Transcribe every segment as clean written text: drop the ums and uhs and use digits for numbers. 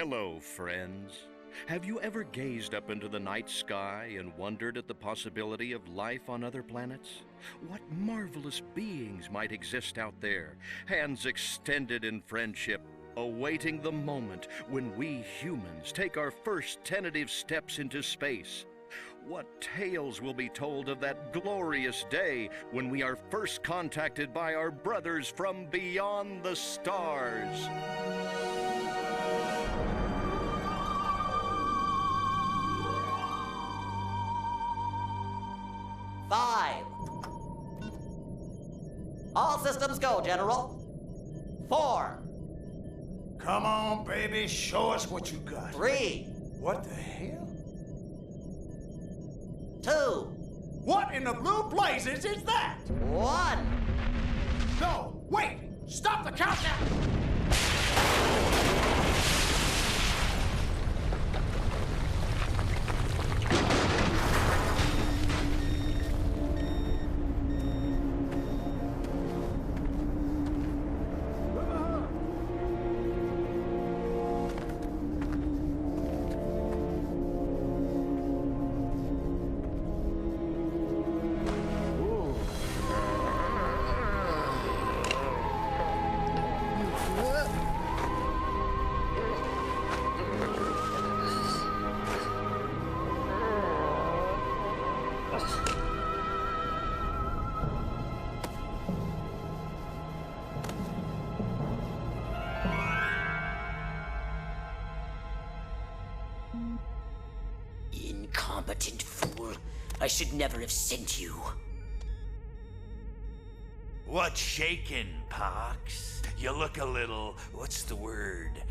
Hello, friends. Have you ever gazed up into the night sky and wondered at the possibility of life on other planets? What marvelous beings might exist out there, hands extended in friendship, awaiting the moment when we humans take our first tentative steps into space? What tales will be told of that glorious day when we are first contacted by our brothers from beyond the stars? Five. All systems go, General. 4. Come on, baby, show us what you got. 3. What the hell? 2. What in the blue blazes is that? 1. No, wait! Stop the countdown! Incompetent fool. I should never have sent you. What's shaking, Pox? You look a little, what's the word?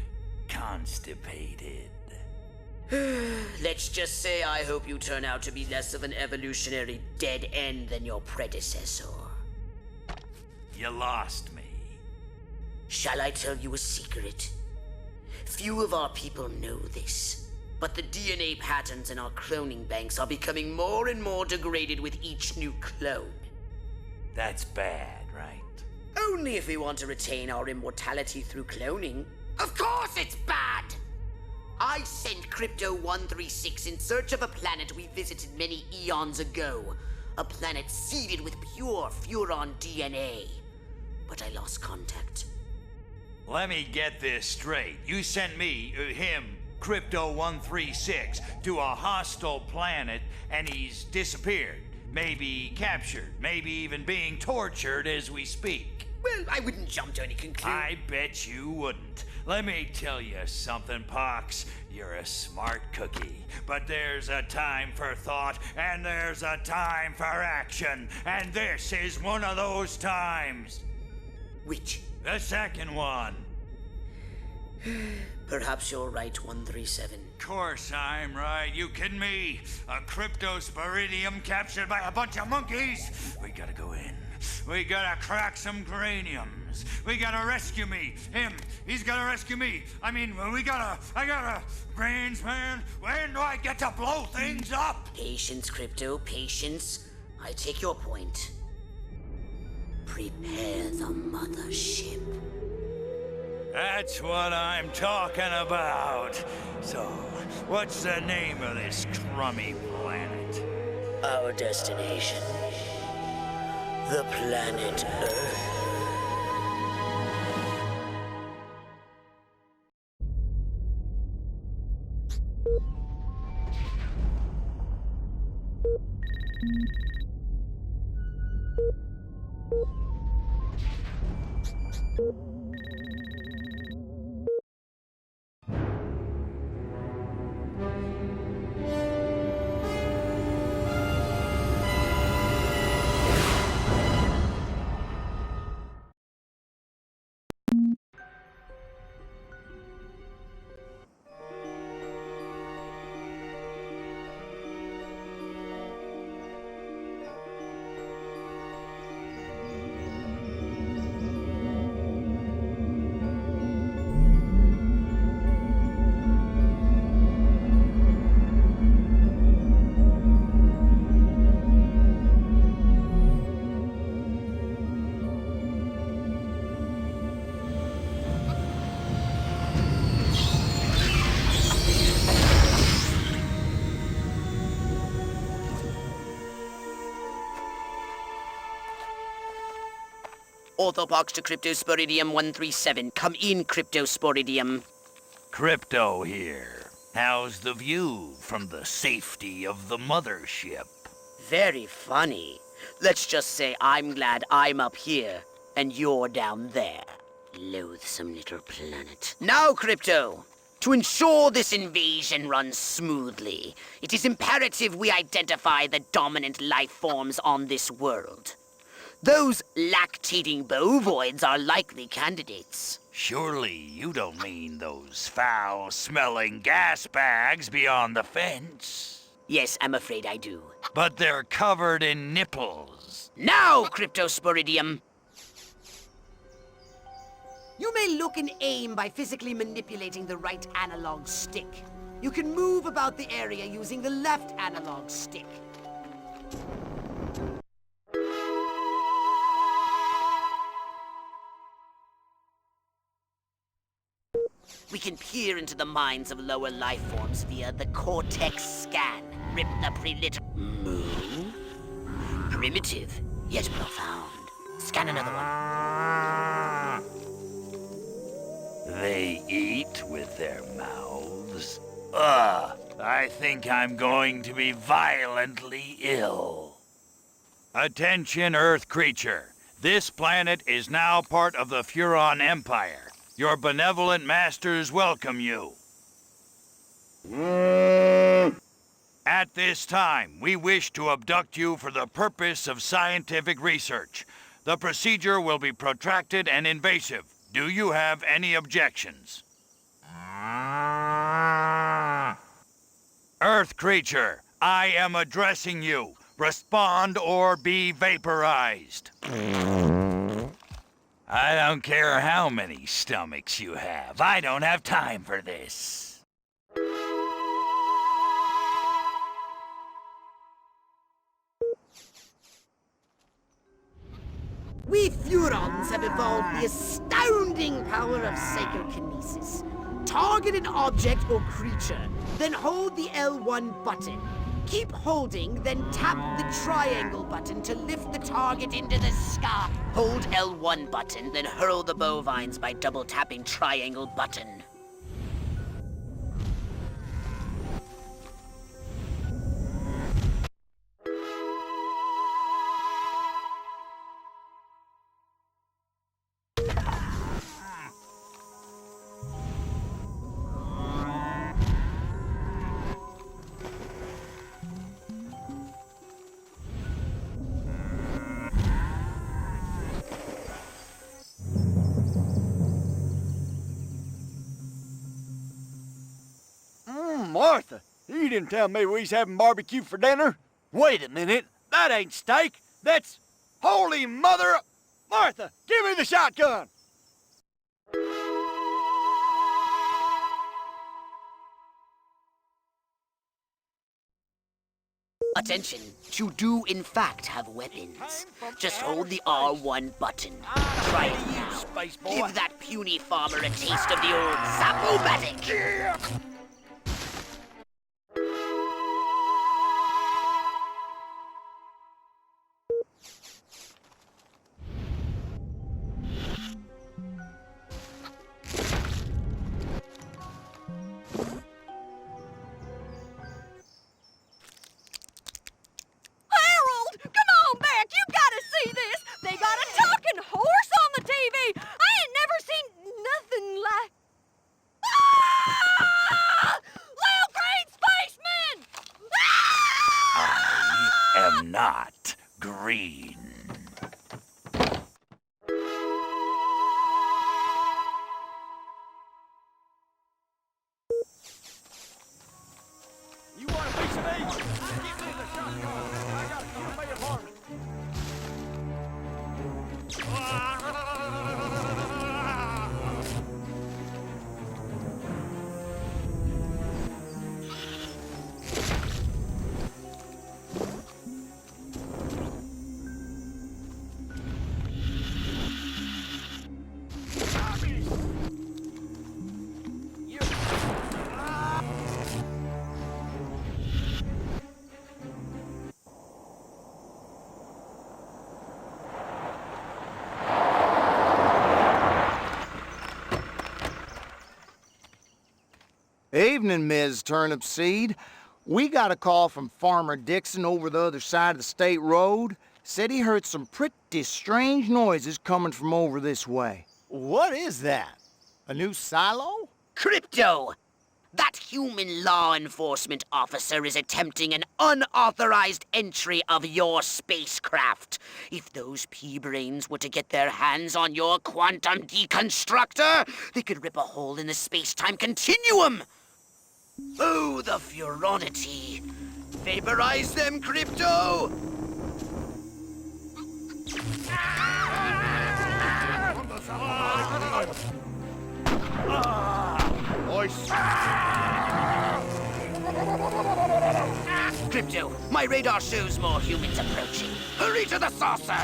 Constipated. Let's just say I hope you turn out to be less of an evolutionary dead end than your predecessor. You lost me. Shall I tell you a secret? Few of our people know this, but the DNA patterns in our cloning banks are becoming more and more degraded with each new clone. That's bad, right? Only if we want to retain our immortality through cloning. Of course it's bad! I sent Crypto-136 in search of a planet we visited many eons ago. A planet seeded with pure Furon DNA. But I lost contact. Let me get this straight. You sent me, him, Crypto-136, to a hostile planet, and he's disappeared. Maybe captured, maybe even being tortured as we speak. Well, I wouldn't jump to any conclusion. I bet you wouldn't. Let me tell you something, Pox. You're a smart cookie. But there's a time for thought, and there's a time for action. And this is one of those times. Which? The second one. Perhaps you're right, 137. Course I'm right. You kidding me? A cryptosporidium captured by a bunch of monkeys? We gotta go in. We gotta crack some craniums. We gotta rescue me. Him. He's gotta rescue me. I gotta... Brains, man. When do I get to blow things up? Patience, Crypto, patience. I take your point. Prepare the mothership. That's what I'm talking about. So, what's the name of this crummy planet? Our destination. The planet Earth. Orthopox to Cryptosporidium 137. Come in, Cryptosporidium. Crypto here. How's the view from the safety of the mothership? Very funny. Let's just say I'm glad I'm up here and you're down there. Loathsome little planet. Now, Crypto, to ensure this invasion runs smoothly, it is imperative we identify the dominant life forms on this world. Those lactating bovoids are likely candidates. Surely you don't mean those foul-smelling gas bags beyond the fence? Yes, I'm afraid I do. But they're covered in nipples. Now, Cryptosporidium! You may look and aim by physically manipulating the right analog stick. You can move about the area using the left analog stick. We can peer into the minds of lower life forms via the Cortex scan. Rip the preliter... Moo? Primitive, yet profound. Scan another one. They eat with their mouths? Ugh, I think I'm going to be violently ill. Attention, Earth creature. This planet is now part of the Furon Empire. Your benevolent masters welcome you. At this time, we wish to abduct you for the purpose of scientific research. The procedure will be protracted and invasive. Do you have any objections? Earth creature, I am addressing you. Respond or be vaporized. I don't care how many stomachs you have. I don't have time for this. We Furons have evolved the astounding power of psychokinesis. Target an object or creature, then hold the L1 button. Keep holding, then tap the triangle button to lift the target into the sky. Hold L1 button, then hurl the bovines by double tapping triangle button. Martha, you didn't tell me we was having barbecue for dinner. Wait a minute, that ain't steak. That's... Holy mother... Martha, give me the shotgun! Attention, you do in fact have weapons. Just hold the R1 button. Try it now. Space boy. Give that puny farmer a taste of the old Zapomatic. Not green. You want a piece of me? Give me the shotgun. I got a few apartment. Evening, Ms. Turnipseed. We got a call from Farmer Dixon over the other side of the state road. Said he heard some pretty strange noises coming from over this way. What is that? A new silo? Crypto! That human law enforcement officer is attempting an unauthorized entry of your spacecraft. If those pea-brains were to get their hands on your quantum deconstructor, they could rip a hole in the space-time continuum. Oh, the furonity. Vaporize them, Crypto! Crypto, my radar shows more humans approaching. Hurry to the saucer!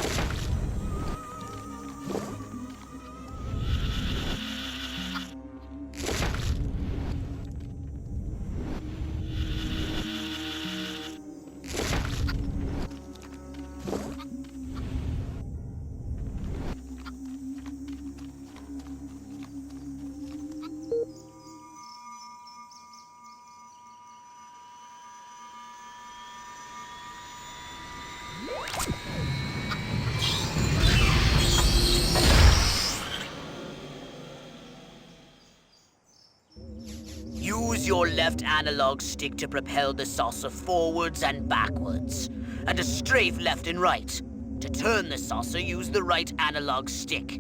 Use your left analog stick to propel the saucer forwards and backwards, and a strafe left and right. To turn the saucer, use the right analog stick.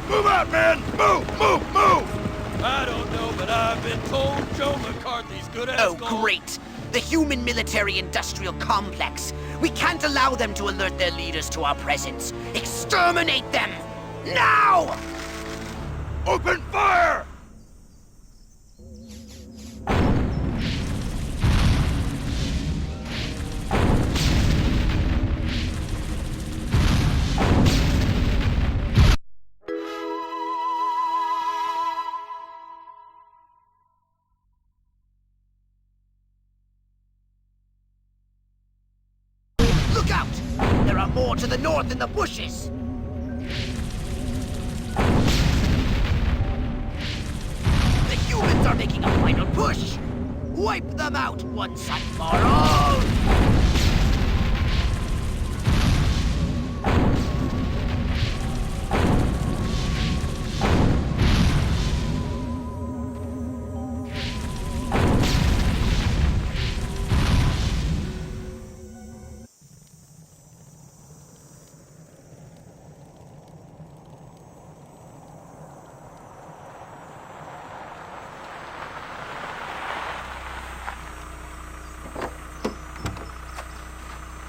Move out, man! Move, move, move! I don't know, but I've been told Joe McCarthy's good at Oh, great! The human military-industrial complex. We can't allow them to alert their leaders to our presence. Exterminate them! Now! Open fire! Look out! There are more to the north in the bushes! The humans are making a final push! Wipe them out once and for all!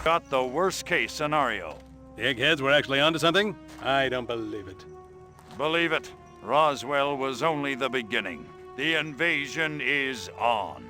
Got the worst case scenario. The eggheads were actually onto something? I don't believe it. Believe it, Roswell was only the beginning. The invasion is on.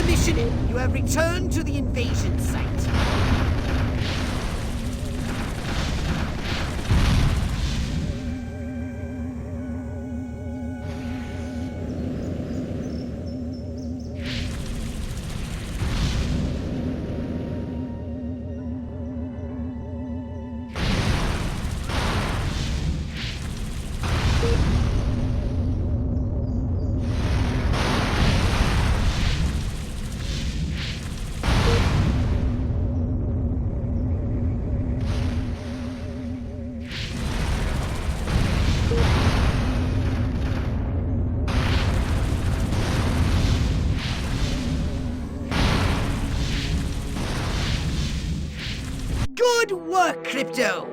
Commissioner, you have returned to the invasion site. Good work, Crypto!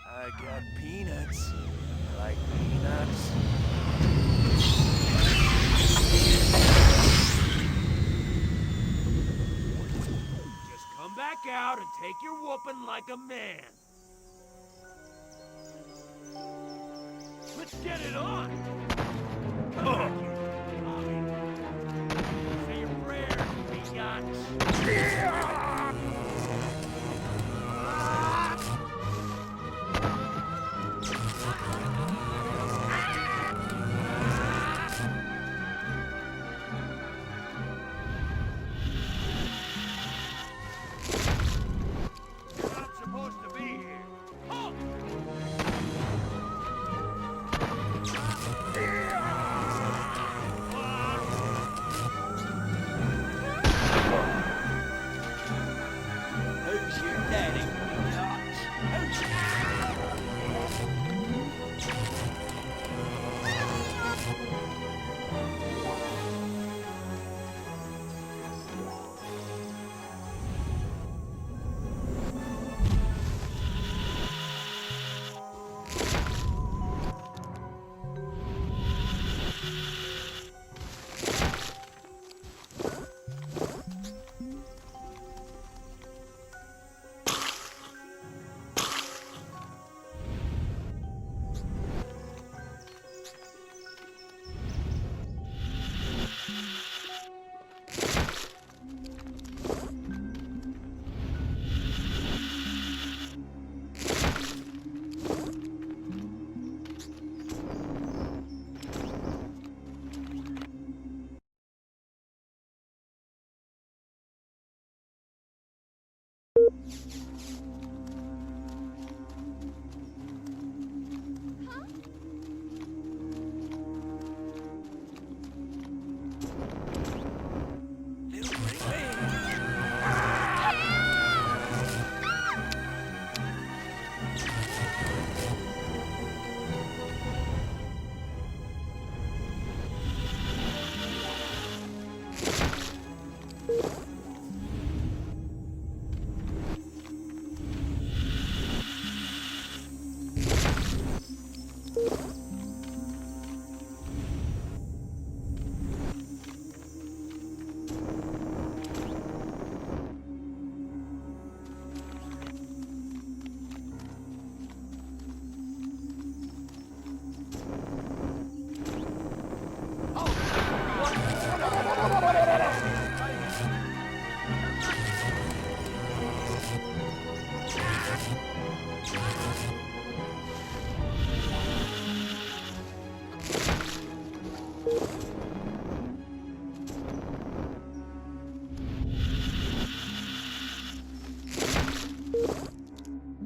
I got peanuts. Like peanuts. Just come back out and take your whooping like a man. Let's get it on! Come back here, Tommy. Say your prayers, peanuts. You're not supposed to be here. Halt! Who's your daddy, peanuts?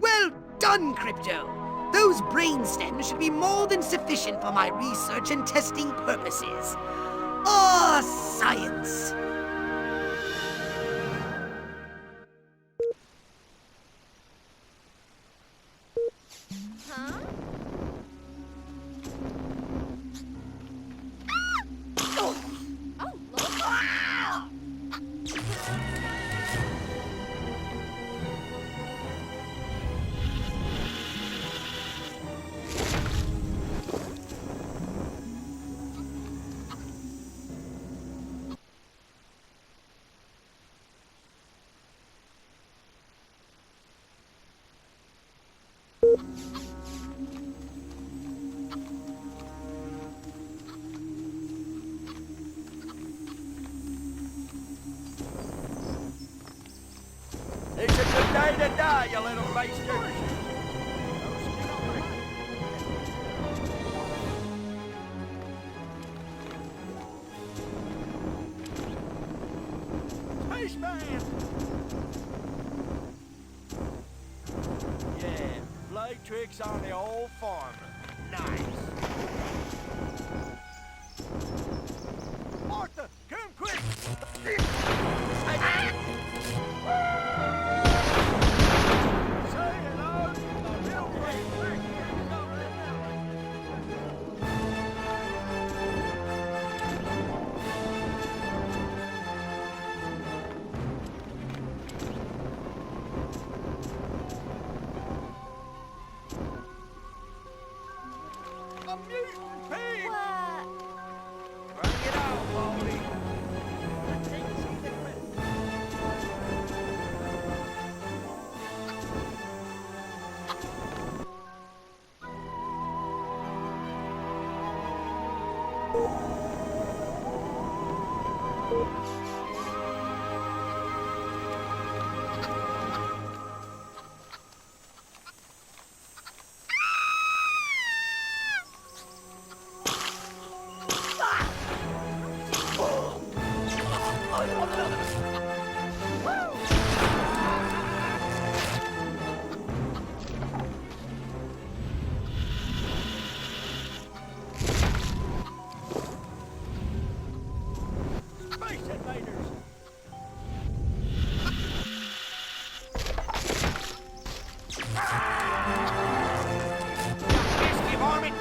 Well done, Crypto! Those brain stems should be more than sufficient for my research and testing purposes. Ah, science! day to die, you little baster. Spaceman! Yeah, play tricks on the old farmer. Nice. Martha, come quick! Say hello to my real friend. A mutant pig! Bring it on, Baldy. Space invaders! Whiskey varmint!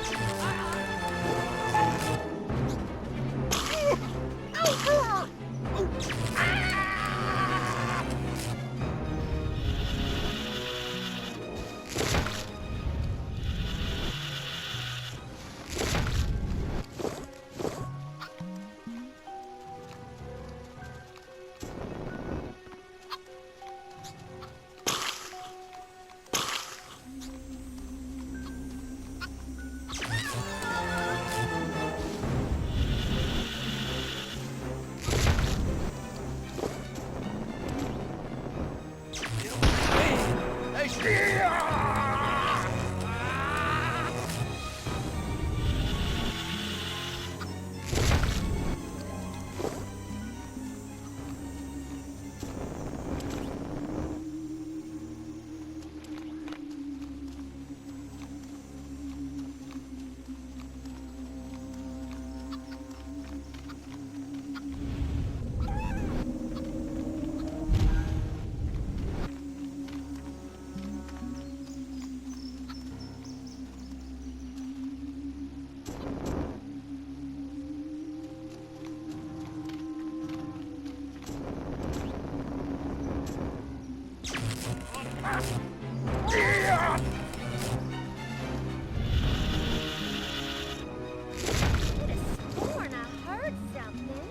Sworn I heard something.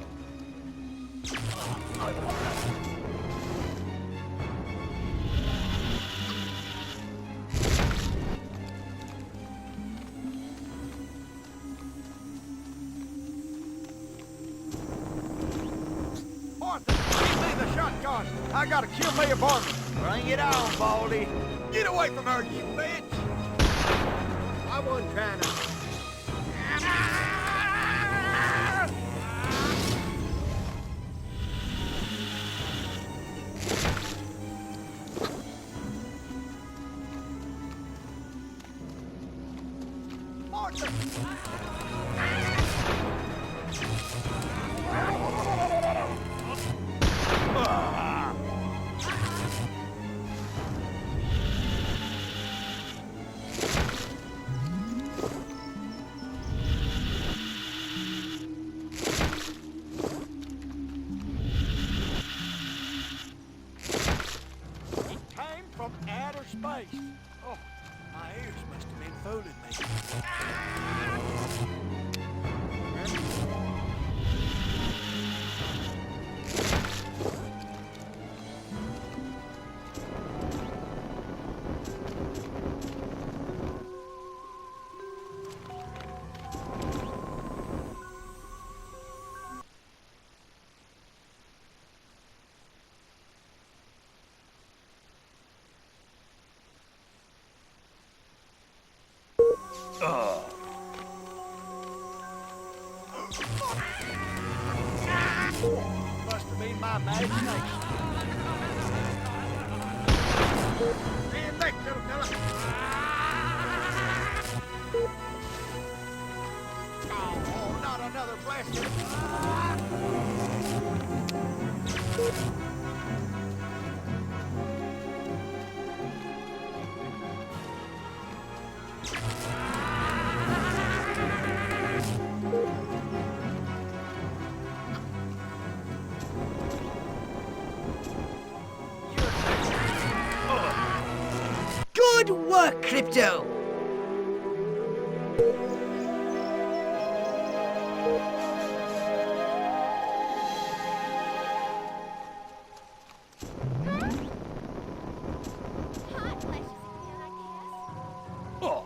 Martha, give me the shotgun. I gotta kill me a varmint. Bring it on, Baldy. Get away from her, you bitch! I wasn't trying to... Martha! From outer space. Oh, my ears must have been fooling me. Must have been my imagination. Stand back, little fella. Oh, not another blasted. Good work, Crypto! Hot flashes again, I guess. Oh.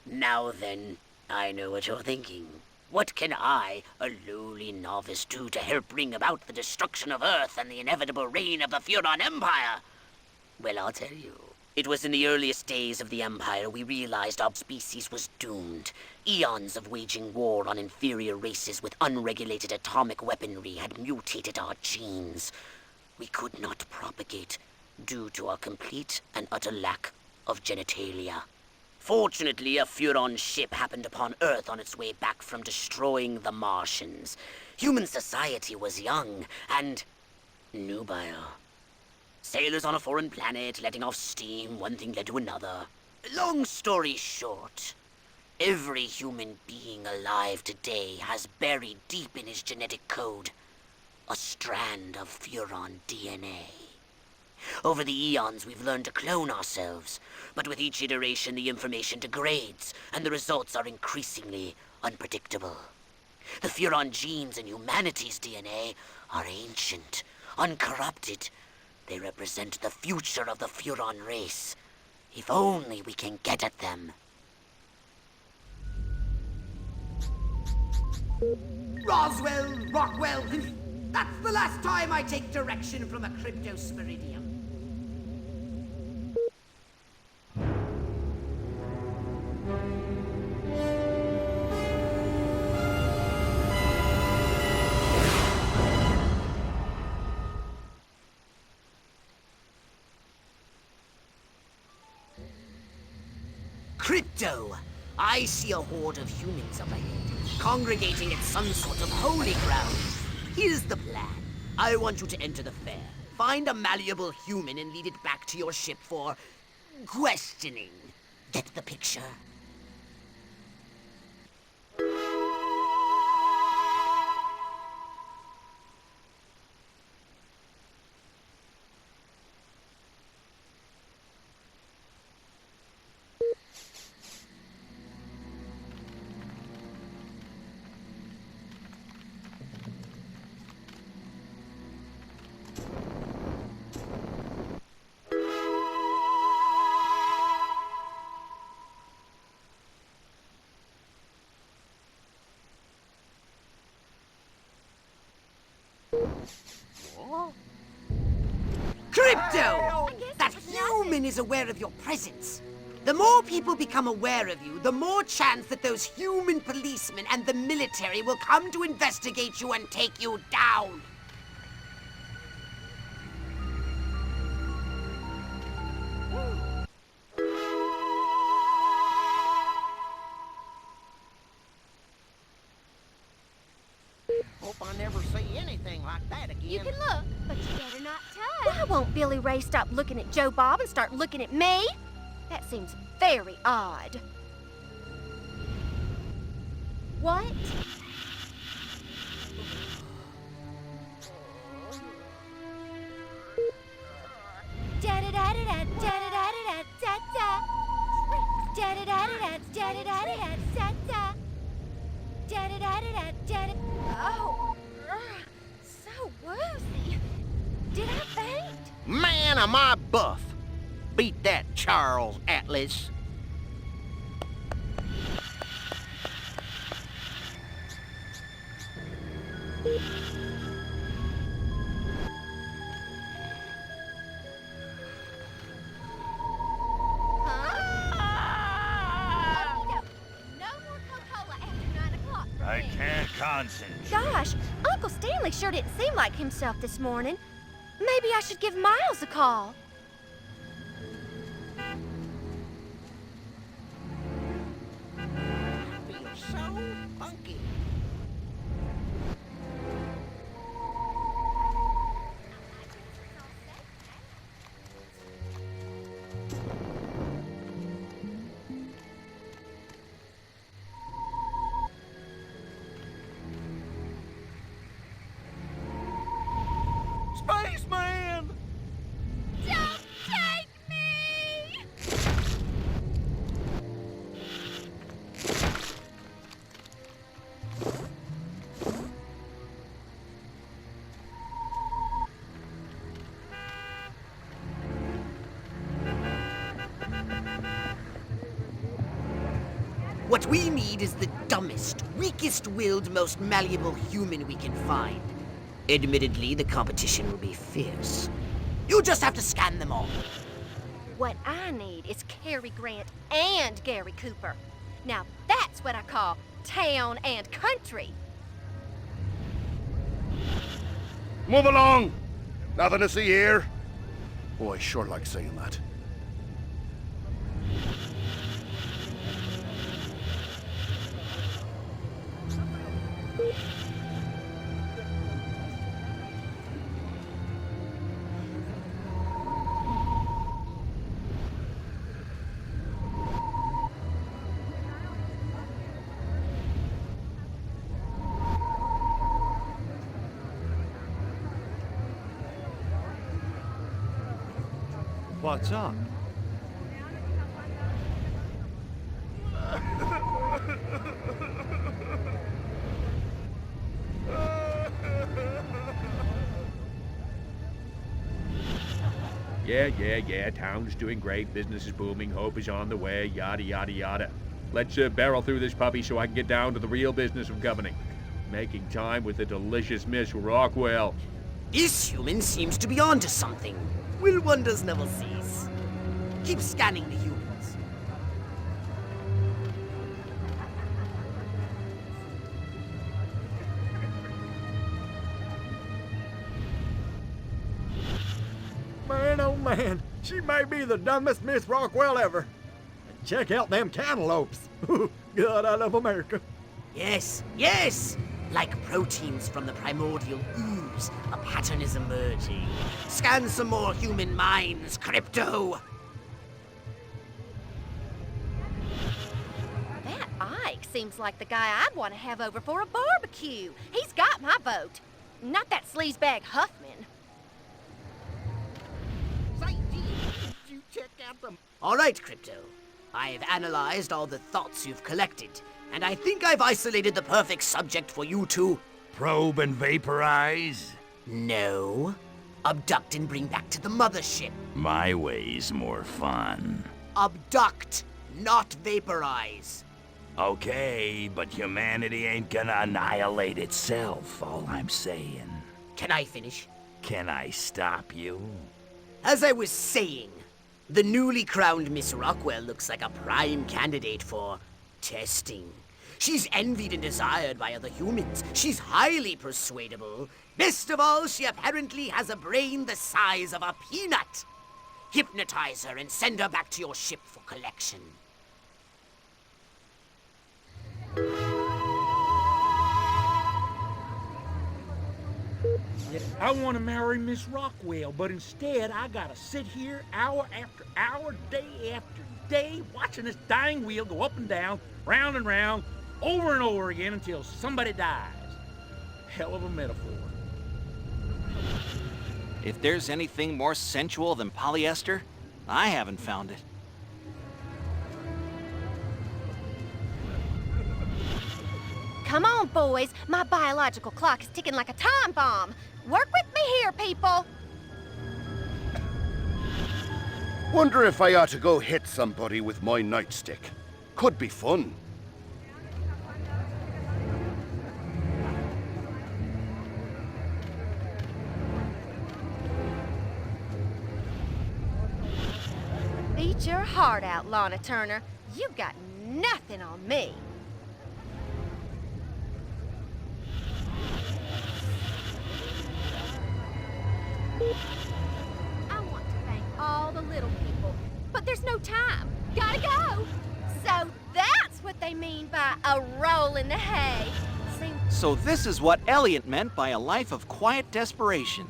Now then, I know what you're thinking. What can I, a lowly novice, do to help bring about the destruction of Earth and the inevitable reign of the Furon Empire? Well, I'll tell you. It was in the earliest days of the Empire we realized our species was doomed. Eons of waging war on inferior races with unregulated atomic weaponry had mutated our genes. We could not propagate due to our complete and utter lack of genitalia. Fortunately, a Furon ship happened upon Earth on its way back from destroying the Martians. Human society was young and nubile. Sailors on a foreign planet, letting off steam, one thing led to another. Long story short, every human being alive today has buried deep in his genetic code a strand of Furon DNA. Over the eons, we've learned to clone ourselves, but with each iteration, the information degrades, and the results are increasingly unpredictable. The Furon genes in humanity's DNA are ancient, uncorrupted. They represent the future of the Furon race. If only we can get at them. Roswell, Rockwell, that's the last time I take direction from a cryptosporidium. Crypto! I see a horde of humans up ahead, congregating at some sort of holy ground. Here's the plan. I want you to enter the fair, find a malleable human and lead it back to your ship for questioning. Get the picture? Crypto! That human is aware of your presence. The more people become aware of you, the more chance that those human policemen and the military will come to investigate you and take you down. Hope I never see anything like that again. You can look, but you better not touch. Why won't Billy Ray stop looking at Joe Bob and start looking at me? That seems very odd. What? Oh, so woozy. Did I faint? Man, am I buff. Beat that, Charles Atlas. I can't concentrate. Gosh, Uncle Stanley sure didn't seem like himself this morning. Maybe I should give Miles a call. I feel so funky. Spaceman! Don't take me! What we need is the dumbest, weakest-willed, most malleable human we can find. Admittedly, the competition will be fierce. You'll just have to scan them all. What I need is Cary Grant and Gary Cooper. Now that's what I call town and country. Move along! Nothing to see here. Boy, sure like saying that. What's up? Yeah. Town's doing great. Business is booming. Hope is on the way. Yada, yada, yada. Let's barrel through this puppy so I can get down to the real business of governing. Making time with the delicious Miss Rockwell. This human seems to be onto something. Will wonders never cease. Keep scanning the humans. Man, oh man, she may be the dumbest Miss Rockwell ever. Check out them cantaloupes. God, I love America. Yes. Like proteins from the primordial ooze, a pattern is emerging. Scan some more human minds, Crypto. That Ike seems like the guy I'd want to have over for a barbecue. He's got my vote. Not that sleazebag Huffman. Say, did you check out the... All right, Crypto. I've analyzed all the thoughts you've collected, and I think I've isolated the perfect subject for you to... Probe and vaporize? No. Abduct and bring back to the mothership. My way's more fun. Abduct, not vaporize. Okay, but humanity ain't gonna annihilate itself, all I'm saying. Can I finish? Can I stop you? As I was saying, the newly crowned Miss Rockwell looks like a prime candidate for testing. She's envied and desired by other humans. She's highly persuadable. Best of all, she apparently has a brain the size of a peanut. Hypnotize her and send her back to your ship for collection. I want to marry Miss Rockwell, but instead I gotta sit here hour after hour, day after day, watching this dying wheel go up and down, round and round, over and over again until somebody dies. Hell of a metaphor. If there's anything more sensual than polyester, I haven't found it. Come on, boys. My biological clock is ticking like a time bomb. Work with me here, people. Wonder if I ought to go hit somebody with my nightstick. Could be fun. Eat your heart out, Lana Turner. You got nothing on me. I want to thank all the little people, but there's no time. Gotta go. So that's what they mean by a roll in the hay. So this is what Elliot meant by a life of quiet desperation.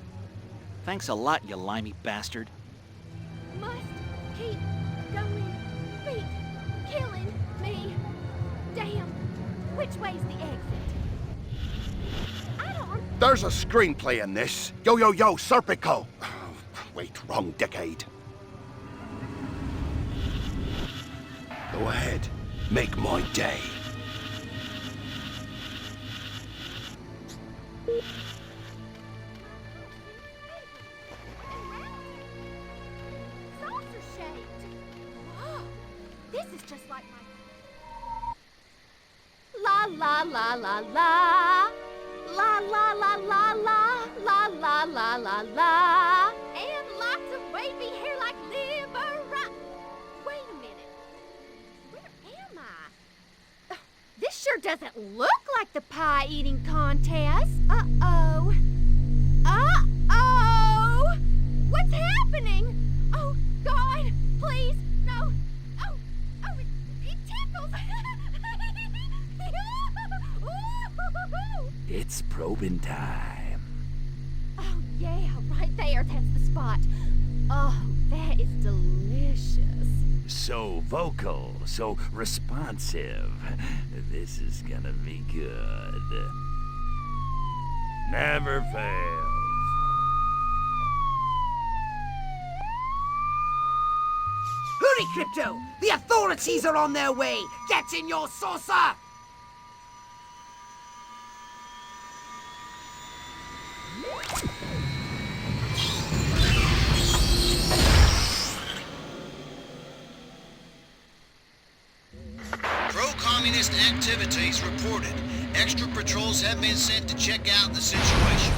Thanks a lot, you limey bastard. Must keep going. Feet killing me. Damn. Which way's the exit? I don't... There's a screenplay in this. Yo, yo, yo, Serpico. Wait, wrong decade. Go ahead. Make my day. Saucer shaped. Whoa. This is just like my... La la la la la. La la la la la. La la la la la. And lots of wavy hair like liver. Wait a minute. Where am I? This sure doesn't look like the pie eating contest. Uh-oh. Uh-oh! What's happening? Oh, God, please, no. Oh, it tickles. It's probing time. Oh, yeah, right there. That's the spot. Oh, that is delicious. So vocal, so responsive. This is gonna be good. Never fails. Hurry, Crypto! The authorities are on their way! Get in your saucer! Pro-communist activities reported. Extra patrols have been sent to check out the situation.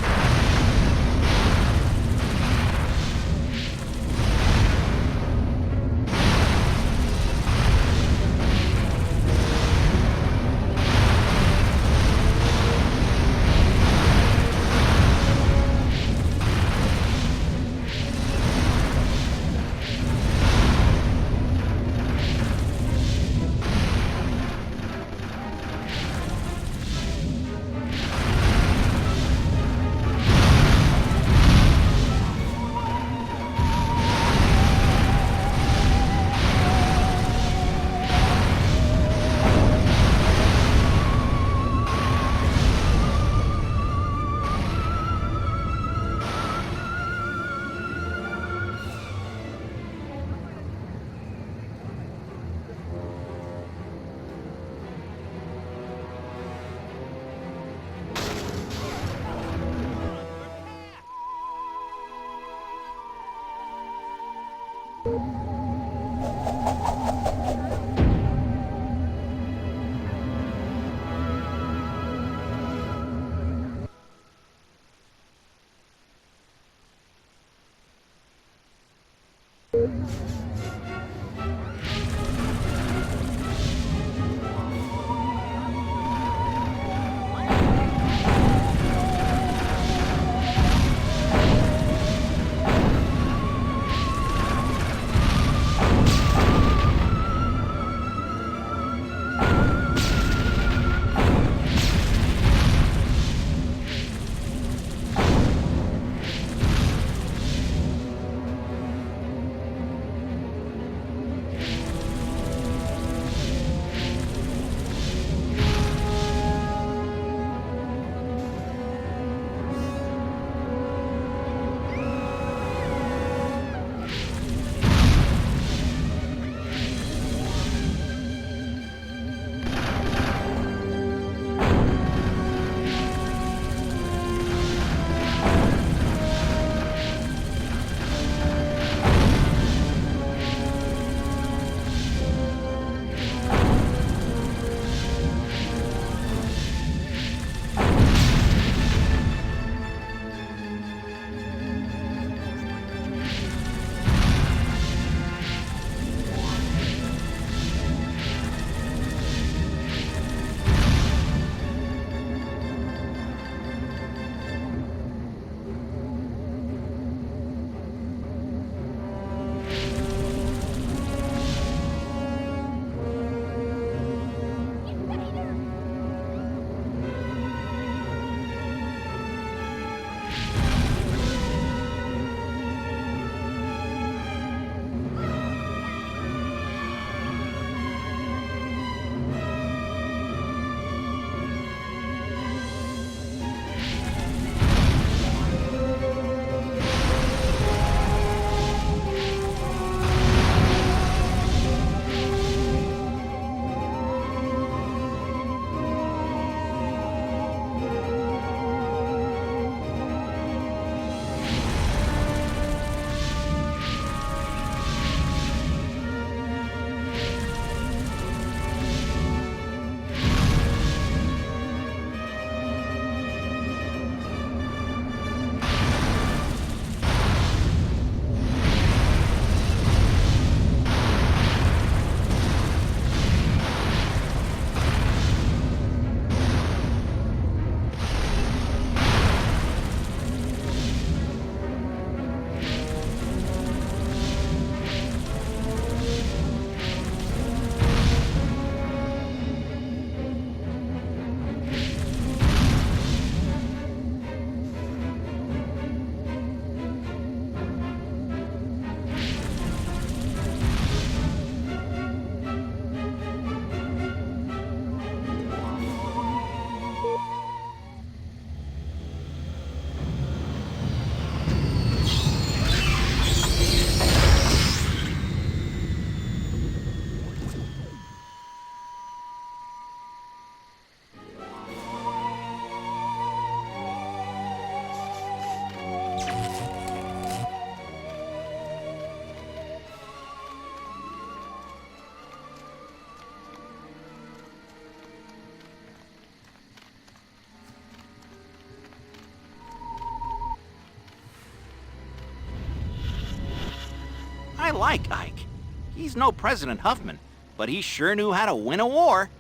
like Ike. He's no President Huffman, but he sure knew how to win a war.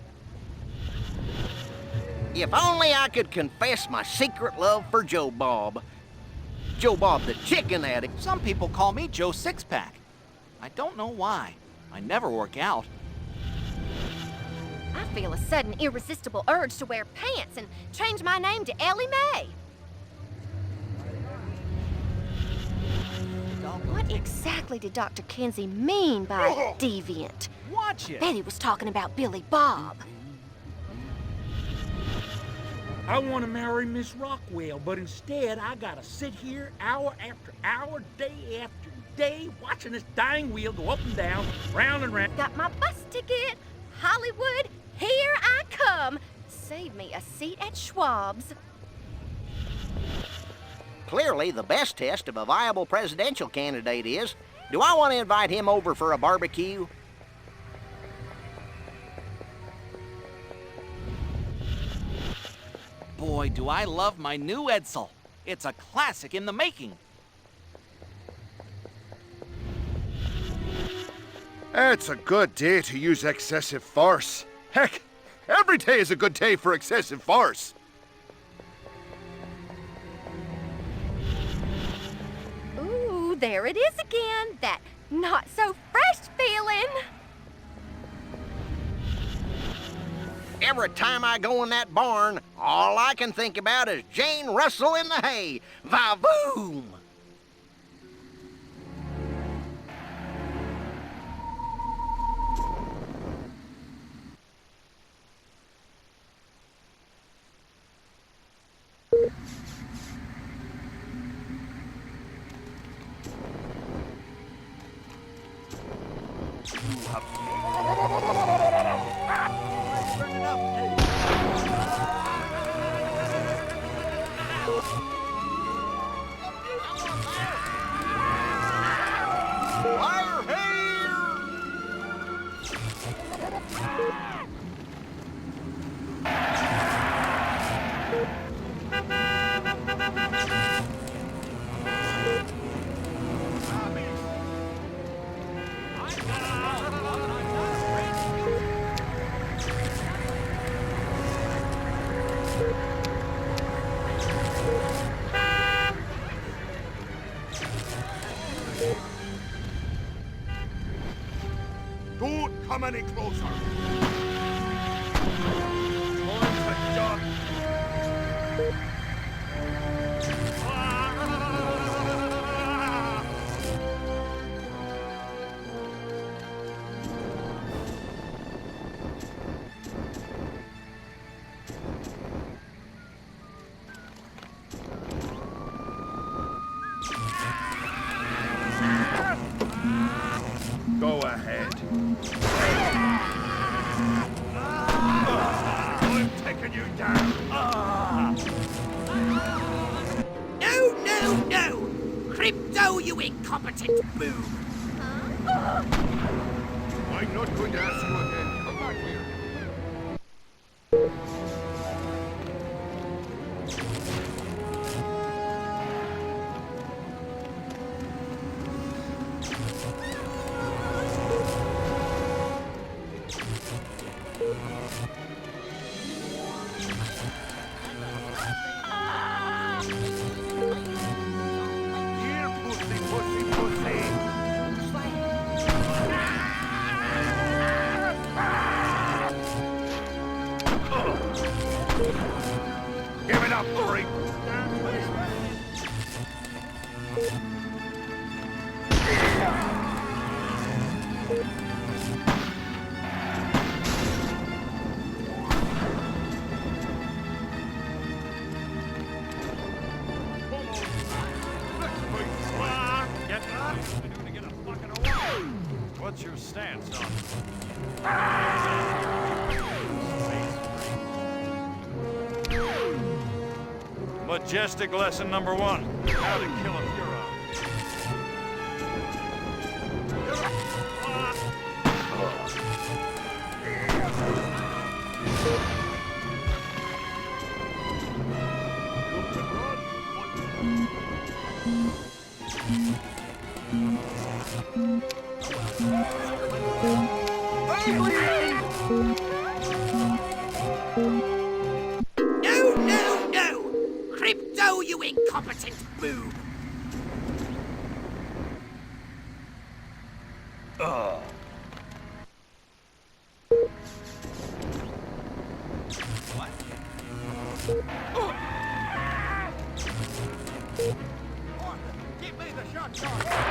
If only I could confess my secret love for Joe Bob. Joe Bob the chicken addict. Some people call me Joe Sixpack. I don't know why. I never work out. I feel a sudden irresistible urge to wear pants and change my name to Ellie Mae. What exactly did Dr. Kinsey mean by deviant? Watch I it. bet he was talking about Billy Bob. I want to marry Miss Rockwell, but instead I gotta sit here hour after hour, day after day, watching this dying wheel go up and down, round and round. Got my bus ticket. Hollywood, here I come. Save me a seat at Schwab's. Clearly, the best test of a viable presidential candidate is, do I want to invite him over for a barbecue? Boy, do I love my new Edsel. It's a classic in the making. It's a good day to use excessive force. Heck, every day is a good day for excessive force. Ooh, there it is again. That not so fresh feeling. Every time I go in that barn, all I can think about is Jane Russell in the hay. Va-voom! Fire here! Don't come any closer. Time to jump. Go ahead. I'm taking you down. No, no, no! Crypto, you incompetent boob! I'm not going to ask you again. Come back here. Here, pussy, pussy, pussy. Give it up, freak. What's your stance on Majestic lesson number 1. How to kill a Furon. No, no, no! Crypto, you incompetent boob!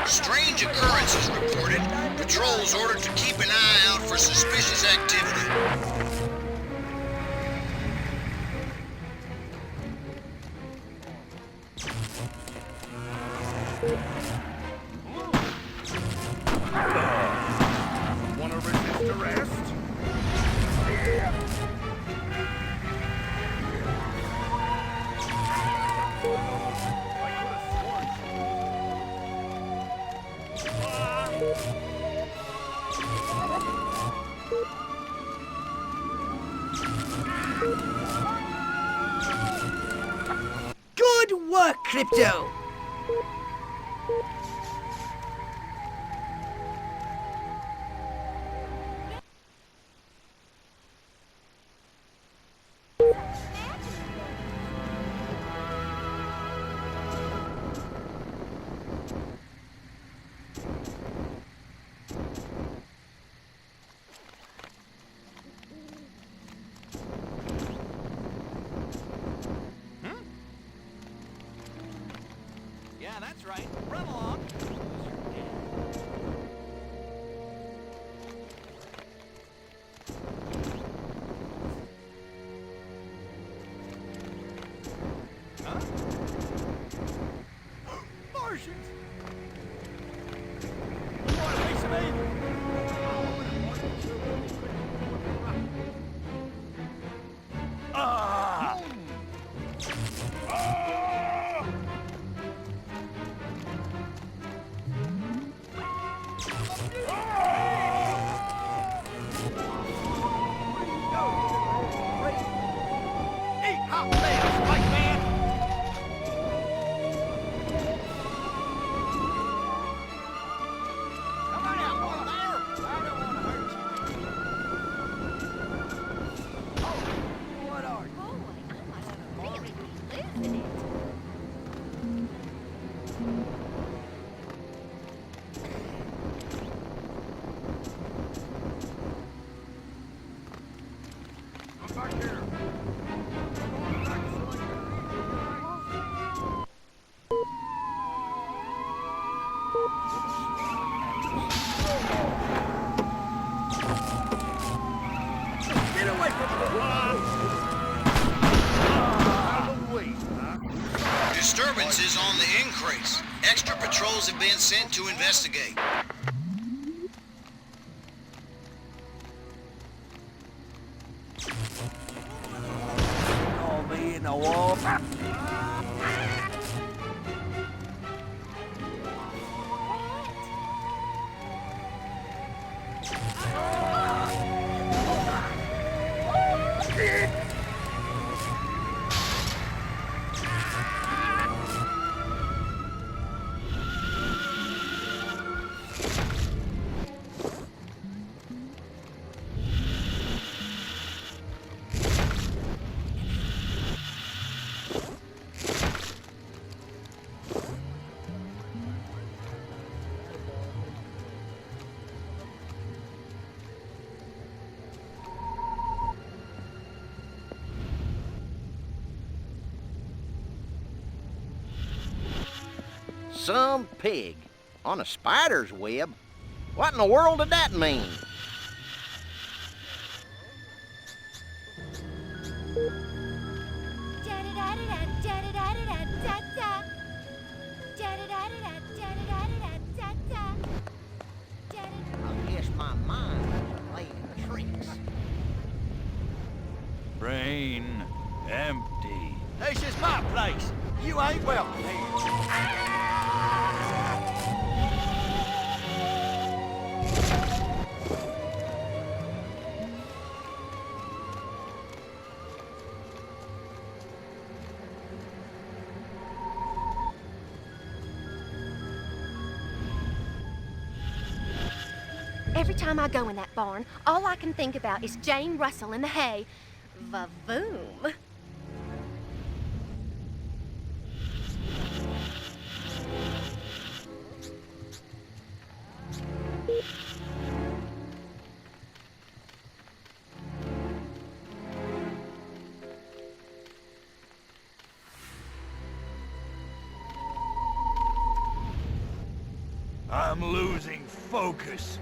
Strange occurrences reported. Patrols ordered to keep an eye out for suspicious activity. Want to resist arrest? Good work, Crypto! Yeah, that's right. Run along. Huh? Martians! You want a piece of me? Ah! Eat hot legs, white man! Come on out, boy, there! I don't want to hurt you. Oh, what are you? Boy, I must really be losing it. Come back here. Get away from Disturbances on the increase. Extra patrols have been sent to investigate. Oh, me in the wall. Some pig on a spider's web? What in the world did that mean? I guess my mind is playing tricks. Brain empty. This is my place. You ain't welcome here. Every time I go in that barn, all I can think about is Jane Russell in the hay. Va-voom. I'm losing focus.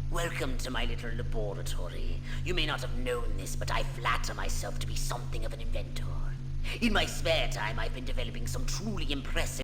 Welcome to my little laboratory. You may not have known this, but I flatter myself to be something of an inventor. In my spare time, I've been developing some truly impressive